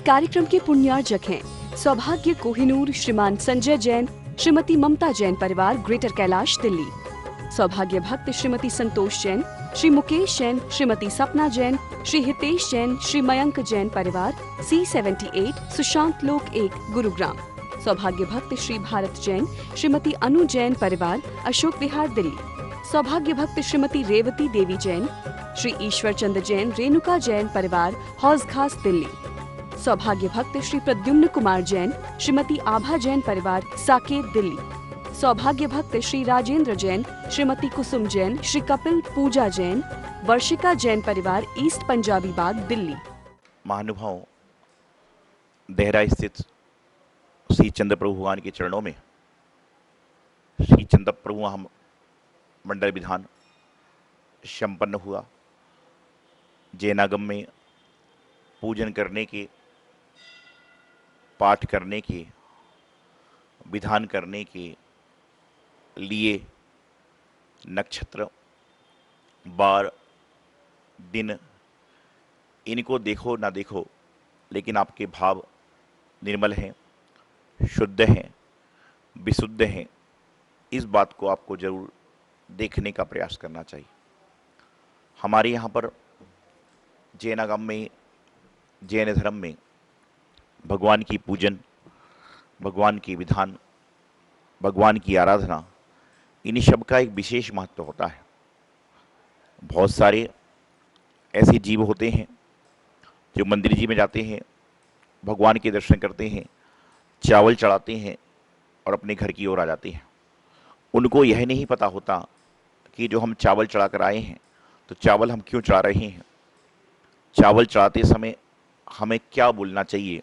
कार्यक्रम के पुण्यार्जक हैं सौभाग्य कोहिनूर, श्रीमान संजय जैन, श्रीमती ममता जैन परिवार, ग्रेटर कैलाश, दिल्ली। सौभाग्य भक्त श्रीमती संतोष जैन, श्री मुकेश जैन, श्रीमती सपना जैन, श्री हितेश जैन, श्री मयंक जैन परिवार, C78, सुशांत लोक 1, गुरुग्राम। सौभाग्य भक्त श्री भारत जैन, श्रीमती अनु जैन परिवार, अशोक विहार, दिल्ली। सौभाग्य भक्त श्रीमती रेवती देवी जैन, श्री ईश्वर चंद्र जैन, रेणुका जैन परिवार, हौज खास, दिल्ली। सौभाग्य भक्त श्री प्रद्युम्न कुमार जैन, श्रीमती आभा जैन परिवार, साकेत, दिल्ली। सौभाग्य भक्त श्री राजेंद्र जैन, श्रीमती कुसुम जैन, श्री कपिल पूजा जैन, वर्षिका जैन परिवार, ईस्ट पंजाबी बाग, दिल्ली। महानुभाव, देहरा स्थित श्री चंद्र प्रभु भगवान के चरणों में श्री चंद्र प्रभु हम मंडल विधान संपन्न हुआ। जैनागम में पूजन करने के, पाठ करने के, विधान करने के लिए नक्षत्र, बार, दिन, इनको देखो ना देखो, लेकिन आपके भाव निर्मल हैं, शुद्ध हैं, विशुद्ध हैं। इस बात को आपको जरूर देखने का प्रयास करना चाहिए। हमारे यहाँ पर जैनागम में, जैन धर्म में भगवान की पूजन, भगवान की विधान, भगवान की आराधना, इन सब का एक विशेष महत्व होता है। बहुत सारे ऐसे जीव होते हैं जो मंदिर जी में जाते हैं, भगवान के दर्शन करते हैं, चावल चढ़ाते हैं और अपने घर की ओर आ जाते हैं। उनको यह नहीं पता होता कि जो हम चावल चढ़ा कर आए हैं तो चावल हम क्यों चढ़ा रहे हैं, चावल चढ़ाते समय हमें क्या बोलना चाहिए,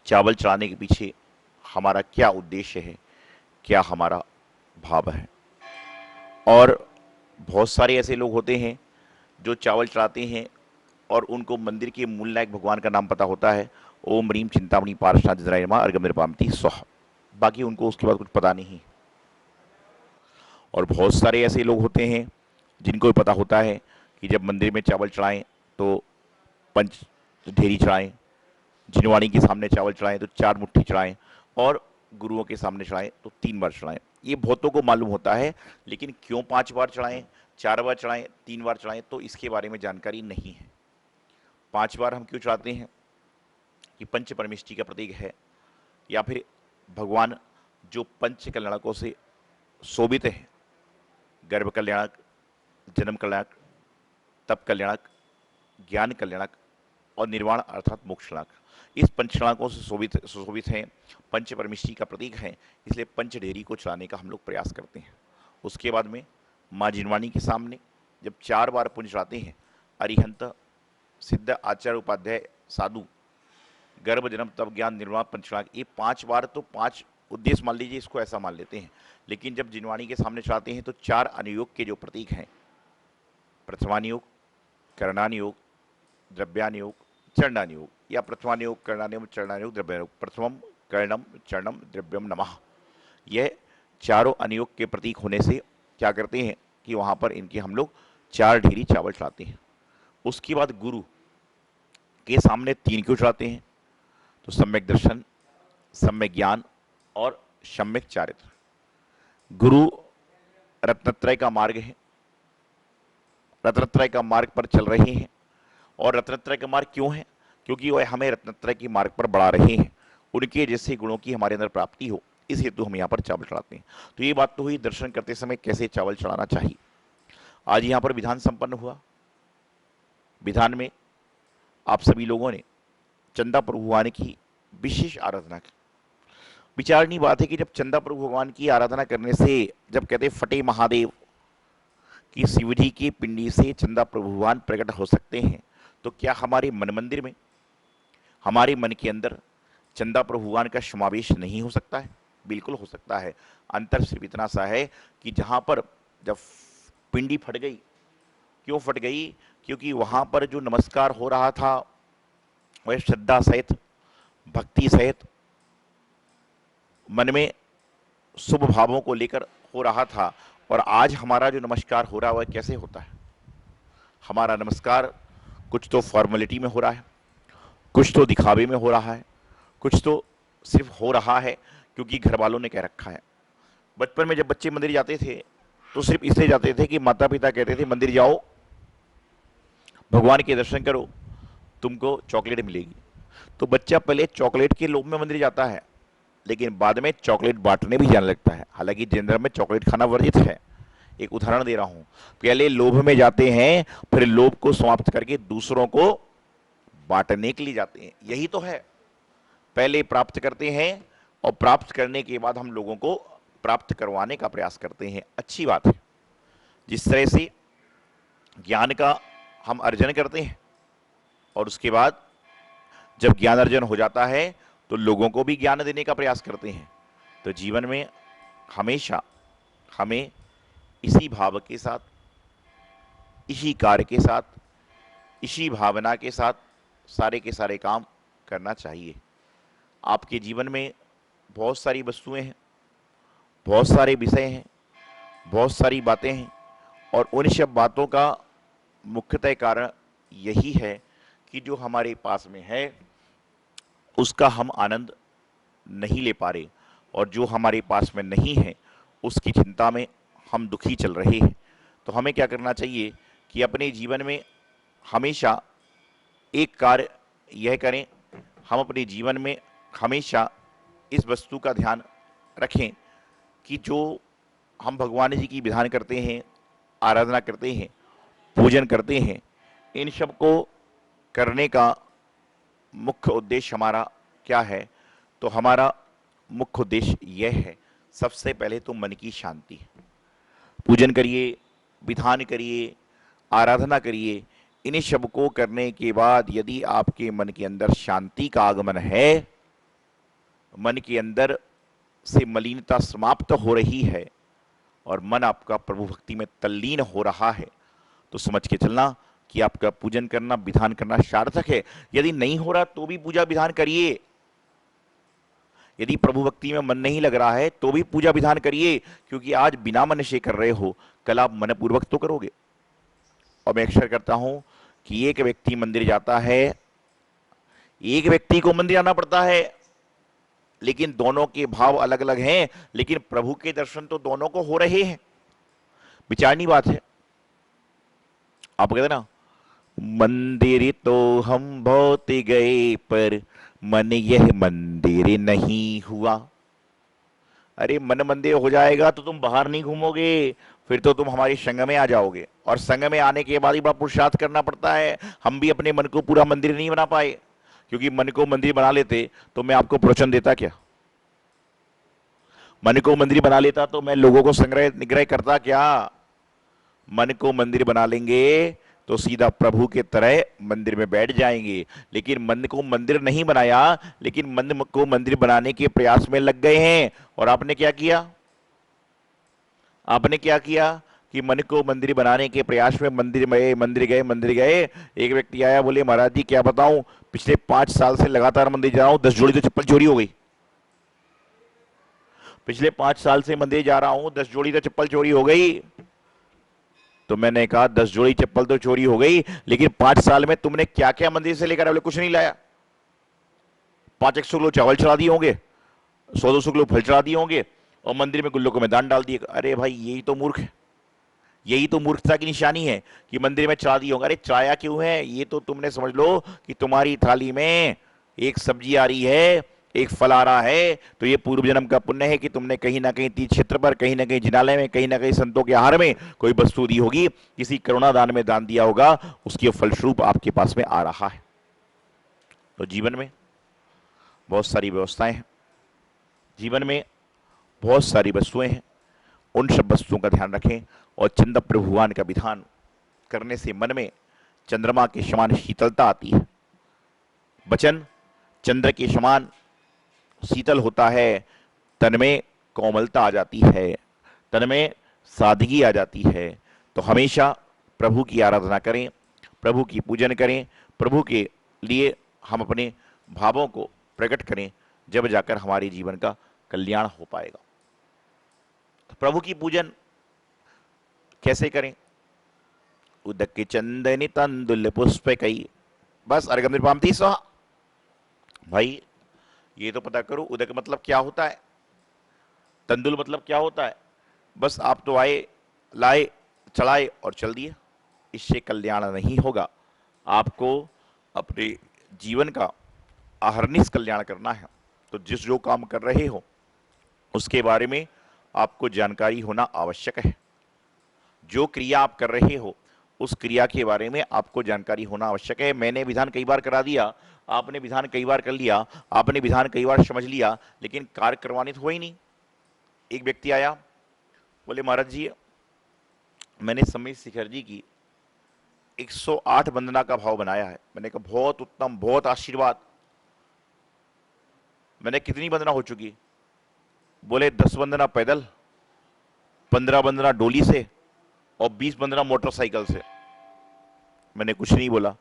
चावल चढ़ाने के पीछे हमारा क्या उद्देश्य है, क्या हमारा भाव है। और बहुत सारे ऐसे लोग होते हैं जो चावल चढ़ाते हैं और उनको मंदिर के मूल नायक भगवान का नाम पता होता है, ओम ह्रीम चिंतामणि पार्षणाधिराय नमः अर्घ्यं निर्वापयन्ति स्वाहा, बाकी उनको उसके बाद कुछ पता नहीं। और बहुत सारे ऐसे लोग होते हैं जिनको पता होता है कि जब मंदिर में चावल चढ़ाएं तो पंच ढेरी चढ़ाएं, जिनवाणी के सामने चावल चढ़ाएं तो 4 मुट्ठी चढ़ाएं, और गुरुओं के सामने चढ़ाएं तो 3 बार चढ़ाएं। ये बहुतों को मालूम होता है, लेकिन क्यों 5 बार चढ़ाएं, 4 बार चढ़ाएं, 3 बार चढ़ाएं, तो इसके बारे में जानकारी नहीं है। 5 बार हम क्यों चढ़ाते हैं कि पंच परमेष्टि का प्रतीक है, या फिर भगवान जो पंच कल्याणकों से शोभित है, गर्भ कल्याणक, जन्म कल्याणक, तप कल्याणक, ज्ञान कल्याणक और निर्वाण अर्थात मोक्ष कल्याणक, इस पंचकल्याणकों से सुशोभित हैं, पंच परमेष्टि का प्रतीक है। इसलिए पंच ढेरी को चढ़ाने का हम लोग प्रयास करते हैं। उसके बाद में माँ जिनवाणी के सामने जब 4 बार पुण्य चढ़ाते हैं, अरिहंत सिद्ध आचार्य उपाध्याय साधु, गर्भ जन्म तप ज्ञान निर्वाण पंचकल्याणक, ये 5 बार तो 5 उद्देश्य मान लीजिए, इसको ऐसा मान लेते हैं। लेकिन जब जिनवाणी के सामने चढ़ाते हैं तो 4 अनुयोग के जो प्रतीक हैं, प्रथमानुयोग, करणानुयोग, द्रव्यानुयोग, चरणानुयोग, या प्रथमानुयोग, करणानुयोग, चरणानुयोग, द्रव्यानुयोग, प्रथमम कर्णम चरणम द्रव्यम नमः, यह चारों अनुयोग के प्रतीक होने से क्या करते हैं कि वहाँ पर इनके हम लोग 4 ढेरी चावल चढ़ाते हैं। उसके बाद गुरु के सामने 3 क्यों चढ़ाते हैं, तो सम्यक दर्शन, सम्यक ज्ञान और सम्यक चारित्र। गुरु रत्नत्रय का मार्ग है, रत्नत्रय का मार्ग पर चल रहे हैं। और रत्नत्रय का मार्ग क्यों है, क्योंकि वह हमें रत्नत्रय के मार्ग पर बढ़ा रहे हैं, उनके जैसे गुणों की हमारे अंदर प्राप्ति हो, इस हेतु हम यहाँ पर चावल चढ़ाते हैं। तो ये बात तो हुई दर्शन करते समय कैसे चावल चढ़ाना चाहिए। आज यहाँ पर विधान संपन्न हुआ। विधान में आप सभी लोगों ने चंदा प्रभु भगवान की विशेष आराधना की। विचारनीय बात है कि जब चंदा प्रभु भगवान की आराधना करने से, जब कहते फटे महादेव कि शिव जी की पिंडी से चंदा प्रभु भगवान प्रकट हो सकते हैं, तो क्या हमारे मन मंदिर में, हमारे मन के अंदर चंदा प्रभु भगवान का समावेश नहीं हो सकता है? बिल्कुल हो सकता है। अंतर सिर्फ इतना सा है कि जहाँ पर जब पिंडी फट गई, क्यों फट गई, क्योंकि वहाँ पर जो नमस्कार हो रहा था वह श्रद्धा सहित, भक्ति सहित, मन में शुभ भावों को लेकर हो रहा था। और आज हमारा जो नमस्कार हो रहा है वह कैसे होता है? हमारा नमस्कार कुछ तो फॉर्मेलिटी में हो रहा है, कुछ तो दिखावे में हो रहा है, कुछ तो सिर्फ हो रहा है क्योंकि घर वालों ने कह रखा है। बचपन में जब बच्चे मंदिर जाते थे तो सिर्फ इसलिए जाते थे कि माता पिता कहते थे मंदिर जाओ, भगवान के दर्शन करो, तुमको चॉकलेट मिलेगी। तो बच्चा पहले चॉकलेट के लोभ में मंदिर जाता है, लेकिन बाद में चॉकलेट बांटने भी जाने लगता है। हालांकि जनरल में चॉकलेट खाना वर्जित है। एक उदाहरण दे रहा हूं, पहले लोभ में जाते हैं, फिर लोभ को समाप्त करके दूसरों को बांटने के लिए जाते हैं। यही तो है, पहले प्राप्त करते हैं और प्राप्त करने के बाद हम लोगों को प्राप्त करवाने का प्रयास करते हैं। अच्छी बात है। जिस तरह से ज्ञान का हम अर्जन करते हैं और उसके बाद जब ज्ञान अर्जन हो जाता है तो लोगों को भी ज्ञान देने का प्रयास करते हैं, तो जीवन में हमेशा हमें इसी भाव के साथ, इसी कार्य के साथ, इसी भावना के साथ सारे के सारे काम करना चाहिए। आपके जीवन में बहुत सारी वस्तुएं हैं, बहुत सारे विषय हैं, बहुत सारी बातें हैं, और उन सब बातों का मुख्यतः कारण यही है कि जो हमारे पास में है उसका हम आनंद नहीं ले पा रहे, और जो हमारे पास में नहीं है उसकी चिंता में हम दुखी चल रहे हैं। तो हमें क्या करना चाहिए कि अपने जीवन में हमेशा एक कार्य यह करें, हम अपने जीवन में हमेशा इस वस्तु का ध्यान रखें कि जो हम भगवान जी की विधान करते हैं, आराधना करते हैं, पूजन करते हैं, इन सब को करने का मुख्य उद्देश्य हमारा क्या है। तो हमारा मुख्य उद्देश्य यह है, सबसे पहले तो मन की शांति। पूजन करिए, विधान करिए, आराधना करिए, इन सब को करने के बाद यदि आपके मन के अंदर शांति का आगमन है, मन के अंदर से मलिनता समाप्त हो रही है और मन आपका प्रभु भक्ति में तल्लीन हो रहा है, तो समझ के चलना कि आपका पूजन करना, विधान करना सार्थक है। यदि नहीं हो रहा तो भी पूजा विधान करिए। यदि प्रभु भक्ति में मन नहीं लग रहा है तो भी पूजा विधान करिए, क्योंकि आज बिना मन से कर रहे हो, कल आप मनपूर्वक तो करोगे। और मैं अक्सर करता हूं कि एक व्यक्ति मंदिर जाता है, एक व्यक्ति को मंदिर आना पड़ता है, लेकिन दोनों के भाव अलग अलग हैं, लेकिन प्रभु के दर्शन तो दोनों को हो रहे हैं। विचारनी बात है। आप कहते ना, मंदिर तो हम बहुत गए पर मन यह मंदिर नहीं हुआ। अरे मन मंदिर हो जाएगा तो तुम बाहर नहीं घूमोगे, फिर तो तुम हमारे संग में आ जाओगे, और संग में आने के बाद ही बड़ा पुरुषार्थ करना पड़ता है। हम भी अपने मन को पूरा मंदिर नहीं बना पाए, क्योंकि मन को मंदिर बना लेते तो मैं आपको प्रवचन देता क्या? मन को मंदिर बना लेता तो मैं लोगों को संग्रह निग्रह करता क्या? मन को मंदिर बना लेंगे तो सीधा प्रभु के तरह मंदिर में बैठ जाएंगे। लेकिन मन को मंदिर नहीं बनाया, लेकिन मन को मंदिर बनाने के प्रयास में लग गए हैं। और आपने क्या किया? आपने क्या किया कि मन को मंदिर बनाने के प्रयास में मंदिर गए। एक व्यक्ति आया, बोले महाराज जी क्या बताऊं, पिछले 5 साल से लगातार मंदिर जा रहा हूं, 10 जोड़ी तो चप्पल चोरी हो गई। पिछले 5 साल से मंदिर जा रहा हूं, 10 जोड़ी तो चप्पल चोरी हो गई। तो मैंने कहा 10 जोड़ी चप्पल तो चोरी हो गई, लेकिन 5 साल में तुमने क्या क्या मंदिर से लेकर? बोले कुछ नहीं लाया। 500 किलो चावल चढ़ा दिए होंगे, 100-200 किलो फल चढ़ा दिए होंगे, और मंदिर में गुल्लों में दान डाल दिए। अरे भाई यही तो मूर्ख है, यही तो मूर्खता की निशानी है कि मंदिर में चढ़ा दिए होंगे। अरे चढ़ाया क्यों है? ये तो तुमने समझ लो कि तुम्हारी थाली में एक सब्जी आ रही है, एक फल आ रहा है, तो ये पूर्व जन्म का पुण्य है कि तुमने कहीं ना कहीं तीर्थ क्षेत्र पर, कहीं ना कहीं जिनालय में, कहीं ना कहीं संतों के आहार में कोई वस्तु दी होगी, किसी करुणा दान में दान दिया होगा, उसके फलस्वरूप आपके पास में आ रहा है। तो जीवन में बहुत सारी व्यवस्थाएं हैं, जीवन में बहुत सारी वस्तुएं हैं, उन सब वस्तुओं का ध्यान रखें। और चंद्र प्रभुवान का विधान करने से मन में चंद्रमा के समान शीतलता आती है। वचन चंद्र के समान शीतल होता है, तन में कोमलता आ जाती है, तन में सादगी आ जाती है। तो हमेशा प्रभु की आराधना करें, प्रभु की पूजन करें, प्रभु के लिए हम अपने भावों को प्रकट करें, जब जाकर हमारे जीवन का कल्याण हो पाएगा। तो प्रभु की पूजन कैसे करें? उदक चंदन तंदुल पुष्प कई, बस अर्घ्य निर्वापति स्वाहा। भाई ये तो पता करो उदक मतलब क्या होता है, तंदुल मतलब क्या होता है। बस आप तो आए, लाए, चढ़ाए और चल दिए, इससे कल्याण नहीं होगा। आपको अपने जीवन का अहर्निश कल्याण करना है। तो जिस जो काम कर रहे हो उसके बारे में आपको जानकारी होना आवश्यक है। जो क्रिया आप कर रहे हो उस क्रिया के बारे में आपको जानकारी होना आवश्यक है। मैंने विधान कई बार करा दिया, आपने विधान कई बार कर लिया, आपने विधान कई बार समझ लिया, लेकिन कार्य करवाने तो हुआ ही नहीं। एक व्यक्ति आया, बोले महाराज जी मैंने सम्यक शिखर जी की 108 वंदना का भाव बनाया है। मैंने कहा बहुत उत्तम, बहुत आशीर्वाद। मैंने कितनी वंदना हो चुकी? बोले 10 वंदना पैदल, 15 वंदना डोली से और 20 वंदना मोटरसाइकिल से। मैंने कुछ नहीं बोला।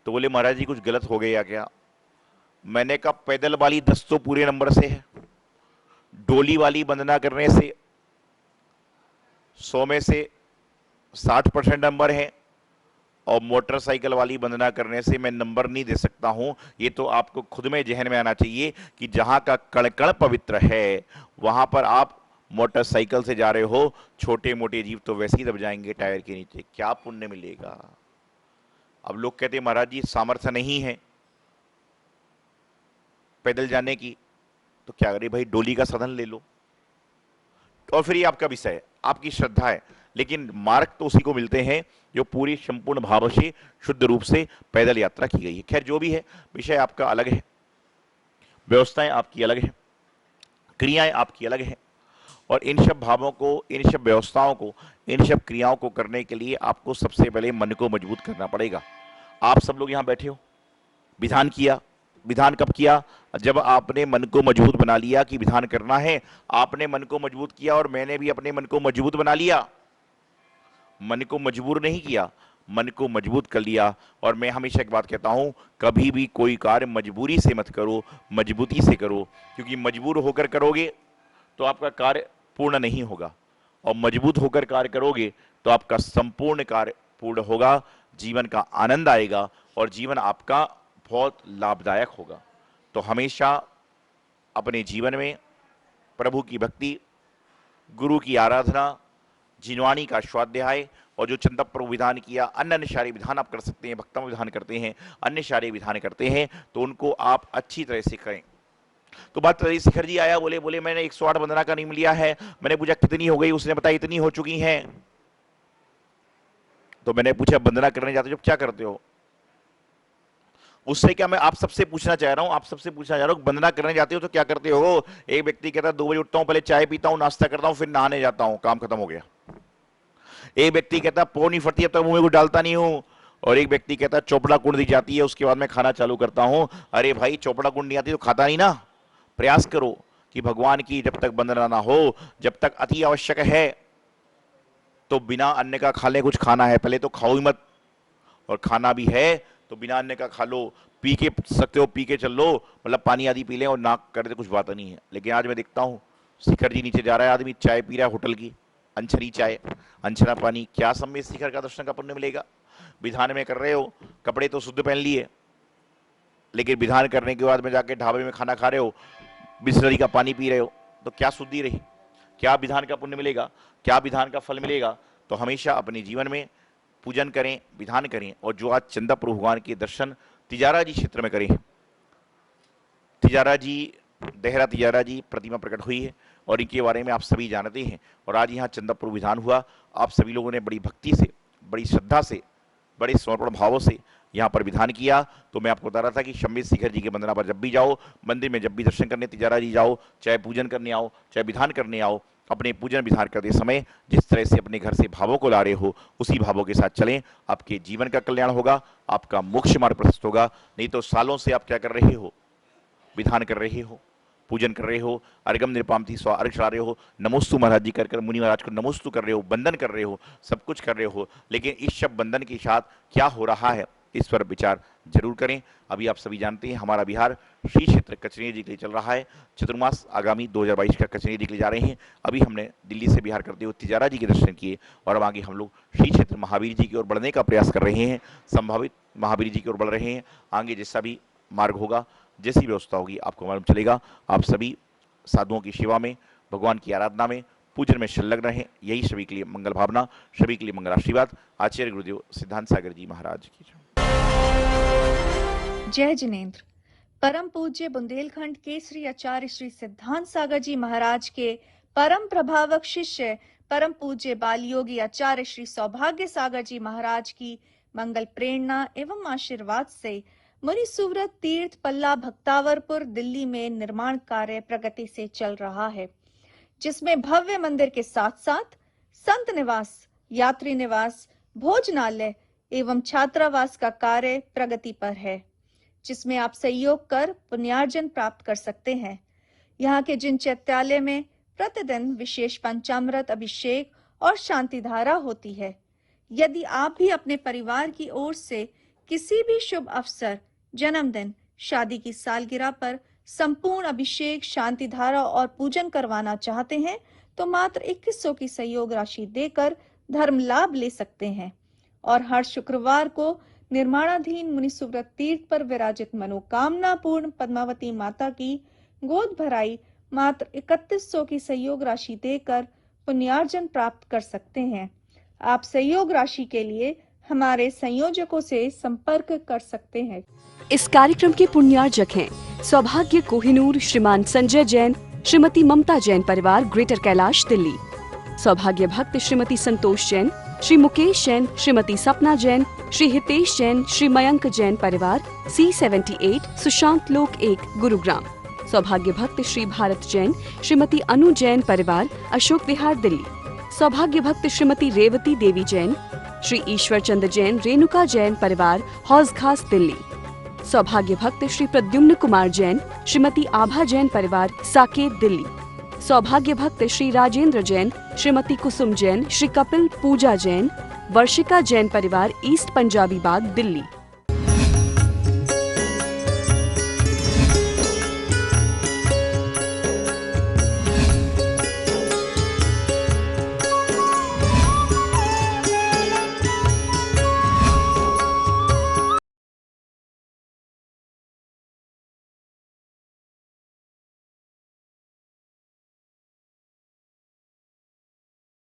तो बोले महाराज जी कुछ गलत हो गया क्या? मैंने कहा पैदल वाली 10 तो पूरे नंबर से है, डोली वाली वंदना करने से 100 में से 60% नंबर है, और मोटरसाइकिल वाली वंदना करने से मैं नंबर नहीं दे सकता हूं। ये तो आपको खुद में जहन में आना चाहिए कि जहां का कण कण पवित्र है वहां पर आप मोटरसाइकिल से जा रहे हो, छोटे मोटे जीव तो वैसे ही दब जाएंगे टायर के नीचे, क्या पुण्य मिलेगा? अब लोग कहते हैं महाराज जी सामर्थ्य नहीं है पैदल जाने की, तो क्या करे भाई, डोली का साधन ले लो। और फिर ये आपका विषय है, आपकी श्रद्धा है, लेकिन मार्ग तो उसी को मिलते हैं जो पूरी संपूर्ण भाव से शुद्ध रूप से पैदल यात्रा की गई है। खैर जो भी है, विषय आपका अलग है, व्यवस्थाएं आपकी अलग है, क्रियाएं आपकी अलग है, और इन सब भावों को, इन सब व्यवस्थाओं को, इन सब क्रियाओं को करने के लिए आपको सबसे पहले मन को मजबूत करना पड़ेगा। आप सब लोग यहां बैठे हो, विधान किया। विधान कब किया? जब आपने मन को मजबूत बना लिया कि विधान करना है, आपने मन को मजबूत किया, और मैंने भी अपने मन को मजबूत बना लिया। मन को मजबूर नहीं किया, मन को मजबूत कर लिया। और मैं हमेशा एक बात कहता हूं, कभी भी कोई कार्य मजबूरी से मत करो, मजबूती से करो, क्योंकि मजबूर होकर करोगे तो आपका कार्य पूर्ण नहीं होगा, और मजबूत होकर कार्य करोगे तो आपका संपूर्ण कार्य पूर्ण होगा, जीवन का आनंद आएगा और जीवन आपका बहुत लाभदायक होगा। तो हमेशा अपने जीवन में प्रभु की भक्ति, गुरु की आराधना, जिनवाणी का स्वाध्याय, और जो चंदा प्रभु विधान किया, अन्य अन्य सारे विधान आप कर सकते हैं, भक्तम विधान करते हैं, अन्य सारे विधान करते हैं, तो उनको आप अच्छी तरह से करें। तो बात रही, शिखर जी आया, बोले मैंने 108 वंदना का नियम लिया है। मैंने पूछा कितनी हो गई? उसने बताया इतनी हो चुकी हैं। तो मैंने पूछा वंदना करने जाते हो जब क्या करते हो? उससे क्या मैं आप सबसे पूछना चाह रहा हूं, आप सबसे पूछना चाह रहा हूं, वंदना करने जाते हो तो क्या करते हो? एक व्यक्ति कहता है 2 बजे उठता हूं, पहले चाय पीता हूं, नाश्ता करता हूं, फिर नहाने जाता हूं, काम खत्म हो गया। एक व्यक्ति कहता है पौ नहीं फटती अब तक मुंह में कुछ डालता नहीं हूं, और एक व्यक्ति कहता है चौपड़ा कुंड दी जाती है उसके बाद मैं खाना चालू करता हूं। अरे भाई चौपड़ा कुंड नहीं आती तो खाता नहीं ना। प्रयास करो कि भगवान की जब तक वंदना ना हो, जब तक अति आवश्यक है तो बिना अन्न का खा ले, कुछ खाना है पहले तो खाओ ही मत, और खाना भी है तो बिना अन्न का खा लो, पी के सकते हो पी के चल लो, मतलब पानी आदि पी लें और नाक करे तो कुछ बात नहीं है। लेकिन आज मैं देखता हूँ शिखर जी नीचे जा रहा है आदमी, चाय पी रहा है होटल की, अंछरी चाय, अंछरा पानी, क्या सम्यक शिखर का दर्शन का पुण्य मिलेगा? विधान में कर रहे हो, कपड़े तो शुद्ध पहन लिए, लेकिन विधान करने के बाद में जाके ढाबे में खाना खा रहे हो, बिस्लरी का पानी पी रहे हो, तो क्या शुद्धि रही? क्या विधान का पुण्य मिलेगा? क्या विधान का फल मिलेगा? तो हमेशा अपने जीवन में पूजन करें, विधान करें, और जो आज चंदा प्रभु भगवान के दर्शन तिजारा जी क्षेत्र में करें। तिजारा जी, देहरा तिजारा जी प्रतिमा प्रकट हुई है और इनके बारे में आप सभी जानते हैं, और आज यहाँ चंदा प्रभु विधान हुआ। आप सभी लोगों ने बड़ी भक्ति से, बड़ी श्रद्धा से, बड़े समर्पण भावों से यहाँ पर विधान किया। तो मैं आपको बता रहा था कि सम्यक शिखर जी के वंदना पर जब भी जाओ, मंदिर में जब भी दर्शन करने तिजारा जी जाओ, चाहे पूजन करने आओ, चाहे विधान करने आओ, अपने पूजन विधान करते समय जिस तरह से अपने घर से भावों को ला रहे हो उसी भावों के साथ चलें, आपके जीवन का कल्याण होगा, आपका मोक्ष मार्ग प्रशस्त होगा। नहीं तो सालों से आप क्या कर रहे हो? विधान कर रहे हो, पूजन कर रहे हो, अर्घम निरपामती स्व अर्घ चढ़ा रहे हो, नमोस्तु महाराज जी कर मुनि महाराज को नमोस्तु कर रहे हो, वंदन कर रहे हो, सब कुछ कर रहे हो, लेकिन इस सब बंधन के साथ क्या हो रहा है इस पर विचार जरूर करें। अभी आप सभी जानते हैं हमारा बिहार श्री क्षेत्र कचनेर जी के लिए चल रहा है, चतुर्मास आगामी 2022 का कचनेर जी के लिए जा रहे हैं। अभी हमने दिल्ली से बिहार करते हुए तिजारा जी के दर्शन किए, और अब आगे हम लोग श्री क्षेत्र महावीर जी की ओर बढ़ने का प्रयास कर रहे हैं, संभावित महावीर जी की ओर बढ़ रहे हैं। आगे जैसा भी मार्ग होगा जैसी व्यवस्था होगी आपको मालूम चलेगा। आप सभी साधुओं की सेवा में, भगवान की आराधना में, पूजन में संलग्न रहें। यही सभी के लिए मंगल भावना, सभी के लिए मंगल आशीर्वाद। आचार्य गुरुदेव सिद्धांत सागर जी महाराज की जय जिनेन्द्र। परम पूज्य बुंदेलखंड केसरी आचार्य श्री सिद्धांत सागर जी महाराज के परम प्रभावक शिष्य परम पूज्य बाल योगी आचार्य श्री सौभाग्य सागर जी महाराज की मंगल प्रेरणा एवं आशीर्वाद से मुनि सुव्रत तीर्थ पल्ला भक्तावरपुर दिल्ली में निर्माण कार्य प्रगति से चल रहा है, जिसमें भव्य मंदिर के साथ साथ संत निवास, यात्री निवास, भोजनालय एवं छात्रावास का कार्य प्रगति पर है, जिसमें आप सहयोग कर पुण्यार्जन प्राप्त कर सकते हैं। यहाँ के जिन चैत्यालय में प्रतिदिन विशेष पंचामृत अभिषेक और शांति धारा होती है, यदि आप भी अपने परिवार की ओर से किसी भी शुभ अवसर, जन्मदिन, शादी की सालगिरह पर संपूर्ण अभिषेक, शांति धारा और पूजन करवाना चाहते हैं तो मात्र 2100 की सहयोग राशि देकर धर्म लाभ ले सकते हैं। और हर शुक्रवार को निर्माणाधीन मुनि सुव्रत तीर्थ पर विराजित मनोकामना पूर्ण पद्मावती माता की गोद भराई मात्र 3100 की सहयोग राशि देकर पुण्यार्जन प्राप्त कर सकते हैं। आप सहयोग राशि के लिए हमारे संयोजकों से संपर्क कर सकते हैं। इस कार्यक्रम के पुण्यार्जक हैं सौभाग्य कोहिनूर श्रीमान संजय जैन, श्रीमती ममता जैन परिवार, ग्रेटर कैलाश दिल्ली। सौभाग्य भक्त श्रीमती संतोष जैन, श्री मुकेश जैन, श्रीमती सपना जैन, श्री हितेश जैन, श्री मयंक जैन परिवार, C78 सुशांत लोक 1 गुरुग्राम। सौभाग्य भक्त श्री भारत जैन, श्रीमती अनु जैन परिवार, अशोक विहार दिल्ली। सौभाग्य भक्त श्रीमती रेवती देवी जैन, श्री ईश्वर चंद्र जैन, रेणुका जैन परिवार, हौज खास दिल्ली। सौभाग्य भक्त श्री प्रद्युम्न कुमार जैन, श्रीमती आभा जैन परिवार, साकेत दिल्ली। सौभाग्य भक्त श्री राजेंद्र जैन, श्रीमती कुसुम जैन, श्री कपिल पूजा जैन, वर्षिका जैन परिवार, ईस्ट पंजाबी बाग दिल्ली।